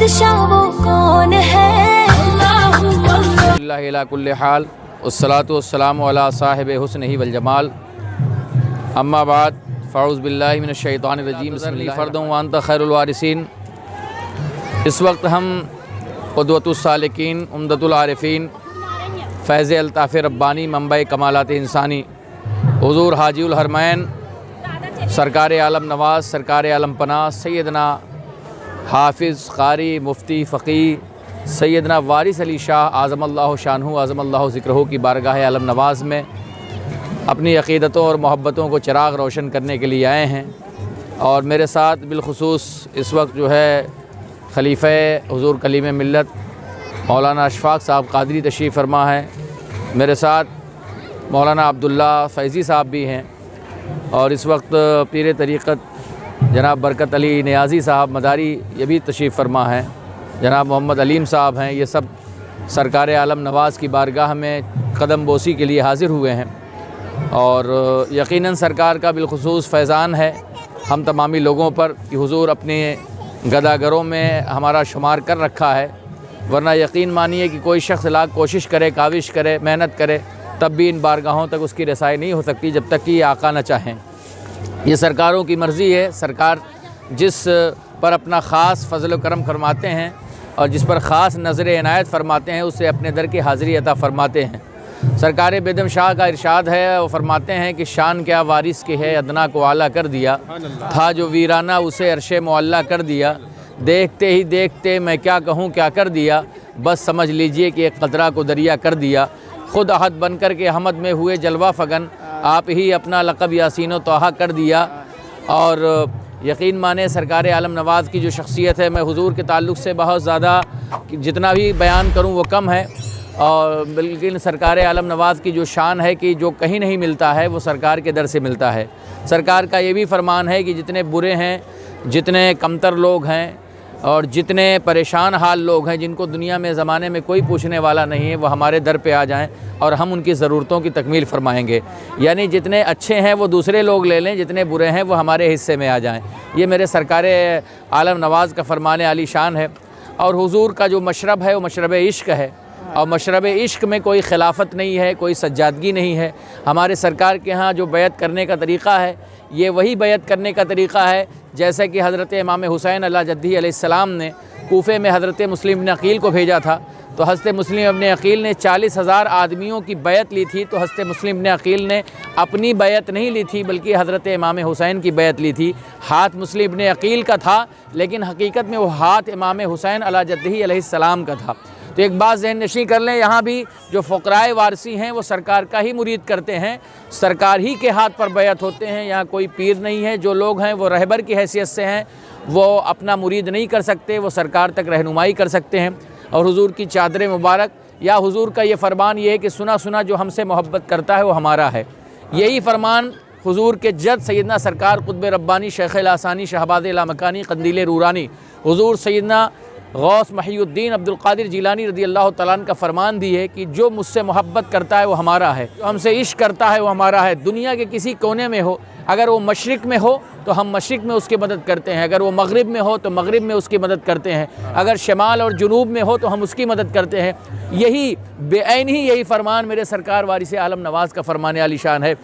बादशाह वो कौन है? अल्लाह अला कुल्li हाल वस्सलातु वस्सलामु अला साहिब हुस्निही वल जमाल अम्मा बाद फ़अऊज़ु बिल्लाहि मिनश शैतानिर रजीम बिस्मिल्लाहिर फ़र्दुन व अंत खैरुल वारिसीन। इस वक्त हम क़ुदवतुस सालिकीन उम्दतुल आरिफ़ीन फ़ैज़ अल्ताफ़ रब्बानी मंबा कमालात इंसानी हुज़ूर हाजीउल हरमैन सरकार आलम नवाज़ सरकार आलम पनाह सैयदना हाफिज़ क़ारी मुफ्ती फ़क़ीह सैयदना वारिस अली शाह आज़मल्लाहु शानहु आज़मल्लाहु ज़िक्रहु की बारगाह आलम नवाज़ में अपनी अक़ीदतों और मोहब्बतों को चिराग रोशन करने के लिए आए हैं। और मेरे साथ बिलखुसूस इस वक्त जो है खलीफ़े हुज़ूर कलीम मिल्लत मौलाना अशफ़ाक़ साहब क़ादरी तशरीफ़ फरमा है। मेरे साथ मौलाना अब्दुल्ला फ़ैज़ी साहब भी हैं और इस वक्त पीर तरीक़त जनाब बरकत अली नियाज़ी साहब मदारी ये भी तशरीफ़ फरमा है। जनाब मोहम्मद अलीम साहब हैं। ये सब सरकार आलम नवाज़ की बारगाह में कदम बोसी के लिए हाज़िर हुए हैं और यकीनन सरकार का बिलखुसूस फैज़ान है हम तमामी लोगों पर कि हुज़ूर अपने गदागरों में हमारा शुमार कर रखा है। वरना यकीन मानिए कि कोई शख्स लाख कोशिश करे, काविश करे, मेहनत करे, तब भी इन बारगाहों तक उसकी रसाई नहीं हो सकती जब तक कि ये आका न चाहें। ये सरकारों की मर्ज़ी है। सरकार जिस पर अपना ख़ास फ़ज़ल व करम फरमाते हैं और जिस पर ख़ास नज़र इनायत फरमाते हैं उससे अपने दर की हाज़िरी अता फरमाते हैं। सरकार बेदम शाह का इरशाद है, वो फरमाते हैं कि शान क्या वारिस की है, अदना को आला कर दिया, था जो वीराना उसे अर्शे मुअल्ला कर दिया, देखते ही देखते मैं क्या कहूँ क्या कर दिया, बस समझ लीजिए कि एक क़तरा को दरिया कर दिया। ख़ुद अहद बन कर के हमद में हुए जलवा फ़गन, आप ही अपना लक़ब यासीन व तोहा कर दिया। और यकीन माने सरकार आलम नवाज़ की जो शख्सियत है, मैं हुज़ूर के ताल्लुक़ से बहुत ज़्यादा जितना भी बयान करूँ वो कम है। और बल्कि सरकार आलम नवाज़ की जो शान है कि जो कहीं नहीं मिलता है वो सरकार के दर से मिलता है। सरकार का ये भी फरमान है कि जितने बुरे हैं, जितने कमतर लोग हैं और जितने परेशान हाल लोग हैं, जिनको दुनिया में ज़माने में कोई पूछने वाला नहीं है, वो हमारे दर पे आ जाएं और हम उनकी ज़रूरतों की तकमील फरमाएंगे। यानी जितने अच्छे हैं वो दूसरे लोग ले लें, जितने बुरे हैं वो हमारे हिस्से में आ जाएं। ये मेरे सरकार आलम नवाज़ का फरमान आली शान है। और हुज़ूर का जो मशरब है वो मशरब इश्क है और मशरब इश्क में कोई खिलाफत नहीं है, कोई सज्जादगी नहीं है। हमारे सरकार के यहाँ जो बैत करने का तरीक़ा है ये वही बैत करने का तरीक़ा है जैसे कि हज़रत इमाम हुसैन अला जद्दी अलैहिस्सलाम ने कूफ़े में हज़रत मुस्लिम इब्न अक़ील को भेजा था। तो हज़रत मुस्लिम इब्न अक़ील ने 40,000 आदमियों की बैत ली थी। तो हज़रत मुस्लिम इब्न अक़ील ने अपनी बैत नहीं ली थी बल्कि हज़रत इमाम हुसैन की बैत ली थी। हाथ मुस्लिम इब्न अक़ील का था लेकिन हकीकत में वो हाथ इमाम हुसैन अला जद्दी अलैहिस्सलाम का था। तो एक बात ज़हन नशी कर लें, यहाँ भी जो फ़ुक़राए वारसी हैं वो सरकार का ही मुरीद करते हैं, सरकार ही के हाथ पर बैत होते हैं। यहाँ कोई पीर नहीं है। जो लोग हैं वो रहबर की हैसियत से हैं, वो अपना मुरीद नहीं कर सकते, वो सरकार तक रहनुमाई कर सकते हैं। और हुज़ूर की चादर मुबारक या हुज़ूर का ये फ़रमान ये है कि सुना सुना जो हमसे मोहब्बत करता है वो हमारा है। यही फ़रमान हुज़ूर के जद सैयदना सरकार क़ुत्ब रब्बानी शेख़ लासानी शहबाज़ लामकानी क़ंदील रूरानी हुज़ूर सैयदना गौस महियुद्दीन अब्दुल क़ादिर जिलानी रज़ी अल्लाह तआला अन्हु का फ़रमान भी है कि जो मुझसे मोहब्बत करता है वो हमारा है, जो हमसे इश्क करता है वो हमारा है। दुनिया के किसी कोने में हो, अगर वो मशरिक़ में हो तो हम मशरिक़ में उसकी मदद करते हैं, अगर वो मग़रिब में हो तो मग़रिब में उसकी मदद करते हैं, अगर शमाल और जुनूब में हो तो हम उसकी मदद करते हैं। यही बेऐन ही यही फ़रमान मेरे सरकार वारिस आलम नवाज़ का फ़रमान आली शान है।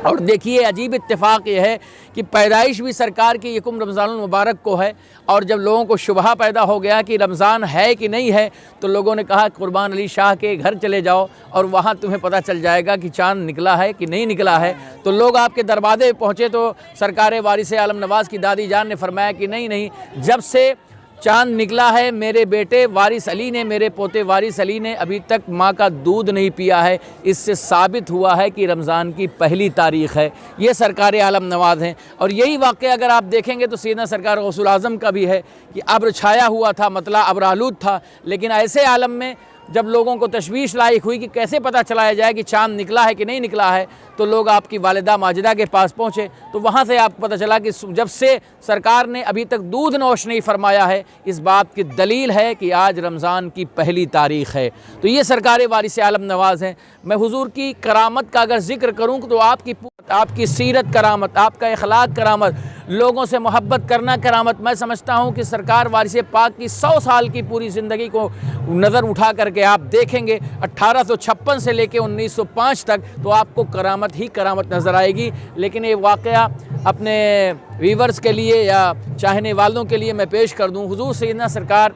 और देखिए अजीब इत्तेफ़ाक़ ये है कि पैदाइश भी सरकार की यकुम रमज़ानुल मुबारक को है। और जब लोगों को शुबहा पैदा हो गया कि रमज़ान है कि नहीं है तो लोगों ने कहा कुर्बान अली शाह के घर चले जाओ और वहाँ तुम्हें पता चल जाएगा कि चाँद निकला है कि नहीं निकला है। तो लोग आपके दरवाज़े पहुँचे तो सरकार वारिस आलम नवाज़ की दादी जान ने फरमाया कि नहीं नहीं, जब से चाँद निकला है मेरे बेटे वारिस अली ने, मेरे पोते वारिस अली ने अभी तक माँ का दूध नहीं पिया है। इससे साबित हुआ है कि रमज़ान की पहली तारीख़ है। ये सरकार आलम नवाज़ हैं। और यही वाक़या अगर आप देखेंगे तो सैयदना सरकार गौसुल आज़म का भी है कि अब्र छाया हुआ था, मतलब अब्र आलूद था। लेकिन ऐसे आलम में जब लोगों को तशवीश लायक हुई कि कैसे पता चलाया जाए कि चाँद निकला है कि नहीं निकला है, तो लोग आपकी वालिदा माजिदा के पास पहुँचे। तो वहाँ से आपको पता चला कि जब से सरकार ने अभी तक दूध नोश नहीं फरमाया है, इस बात की दलील है कि आज रमज़ान की पहली तारीख़ है। तो ये सरकार वारिस आलम नवाज़ हैं। मैं हुज़ूर की करामत का अगर ज़िक्र करूँ तो आपकी आपकी सीरत करामत, आपका इखलाक करामत, लोगों से मोहब्बत करना करामत। मैं समझता हूँ कि सरकार वारिस पाक की 100 साल की पूरी ज़िंदगी को नज़र उठा करके आप देखेंगे 1856 से लेकर 1905 तक, तो आपको करामत ही करामत नज़र आएगी। लेकिन ये वाक़या अपने व्यूवर्स के लिए या चाहने वालों के लिए मैं पेश कर दूँ। हुज़ूर सैयदना सरकार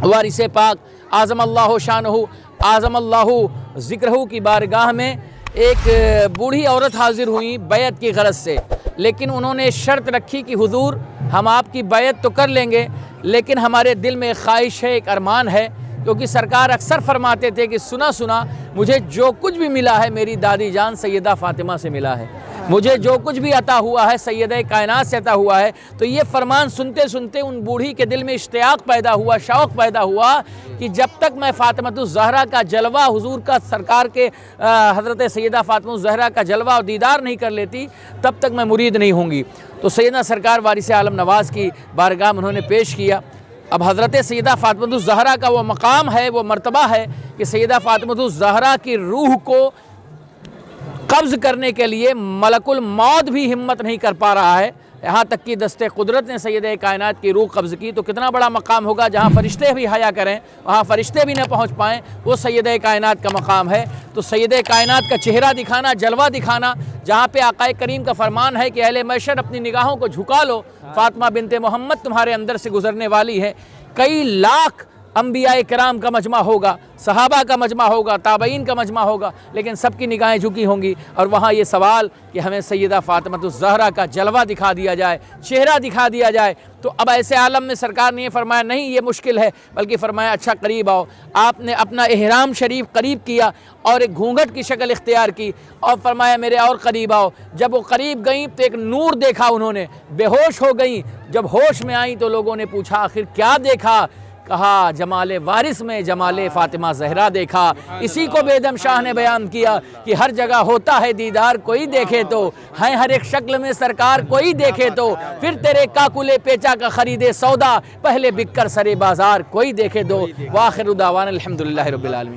वारिस पाक आज़म अल्लाह शानहू आज़म अल्लाह ज़िक्रहू की बारगाह में एक बूढ़ी औरत हाजिर हुई बैत की गरज से, लेकिन उन्होंने शर्त रखी कि हुजूर हम आपकी बैत तो कर लेंगे, लेकिन हमारे दिल में एक ख्वाहिश है, एक अरमान है। क्योंकि सरकार अक्सर फरमाते थे कि सुना सुना मुझे जो कुछ भी मिला है मेरी दादी जान सैयदा फ़ातिमा से मिला है, मुझे जो कुछ भी अता हुआ है सैयदा कायनात से अता हुआ है। तो ये फरमान सुनते सुनते उन बूढ़ी के दिल में इश्तियाक पैदा हुआ, शौक़ पैदा हुआ कि जब तक मैं फ़ातिमतुज़ ज़हरा का जलवा, हुजूर का सरकार के हज़रत सैयदा फ़ातिमतुज़ ज़हरा का जलवा और दीदार नहीं कर लेती, तब तक मैं मुरीद नहीं होंगी। तो सैयदना सरकार वारिस आलम नवाज़ की बारगाह में उन्होंने पेश किया। अब हज़रत सैयदा फ़ातिमतुज़ ज़हरा का वो मकाम है, वो मर्तबा है कि सैयदा फ़ातिमतुज़ ज़हरा की रूह को कब्ज़ करने के लिए मलकुल मौत भी हिम्मत नहीं कर पा रहा है। यहाँ तक कि दस्ते कुदरत ने सैयद कायनात की रूह कब्ज़ की, तो कितना बड़ा मकाम होगा। जहाँ फ़रिश्ते भी हया करें, वहाँ फ़रिश्ते भी न पहुँच पाएँ, वो सैयद कायनात का मकाम है। तो सैयद कायनात का चेहरा दिखाना, जलवा दिखाना, जहाँ पे आक़ाए करीम का फरमान है कि अहले महशर अपनी निगाहों को झुका लो, फ़ातिमा बिनते मोहम्मद तुम्हारे अंदर से गुज़रने वाली है। कई लाख अंबियाए किराम का मजमा होगा, सहाबा का मजमा होगा, ताबईन का मजमा होगा, लेकिन सबकी निगाहें झुकी होंगी। और वहाँ ये सवाल कि हमें सैयदा फ़ातिमतुज़ ज़हरा का जलवा दिखा दिया जाए, चेहरा दिखा दिया जाए। तो अब ऐसे आलम में सरकार ने ये फरमाया नहीं ये मुश्किल है, बल्कि फरमाया अच्छा करीब आओ। आपने अपना इहराम शरीफ करीब किया और एक घूंघट की शक्ल इख्तियार की और फरमाया मेरे और करीब आओ। जब वो करीब गई तो एक नूर देखा, उन्होंने बेहोश हो गई। जब होश में आई तो लोगों ने पूछा आखिर क्या देखा? कहा जमाले वारिस में जमाले फ़ातिमा ज़हरा देखा। इसी को बेदम शाह ने बयान किया कि हर जगह होता है दीदार, कोई देखे तो है हर एक शक्ल में सरकार, कोई देखे तो फिर तेरे काकुले पेचा का खरीदे सौदा, पहले बिककर सरे बाजार कोई देखे दो। वाखिर दावाना अल्हम्दुलिल्लाहि रब्बिल आलमीन।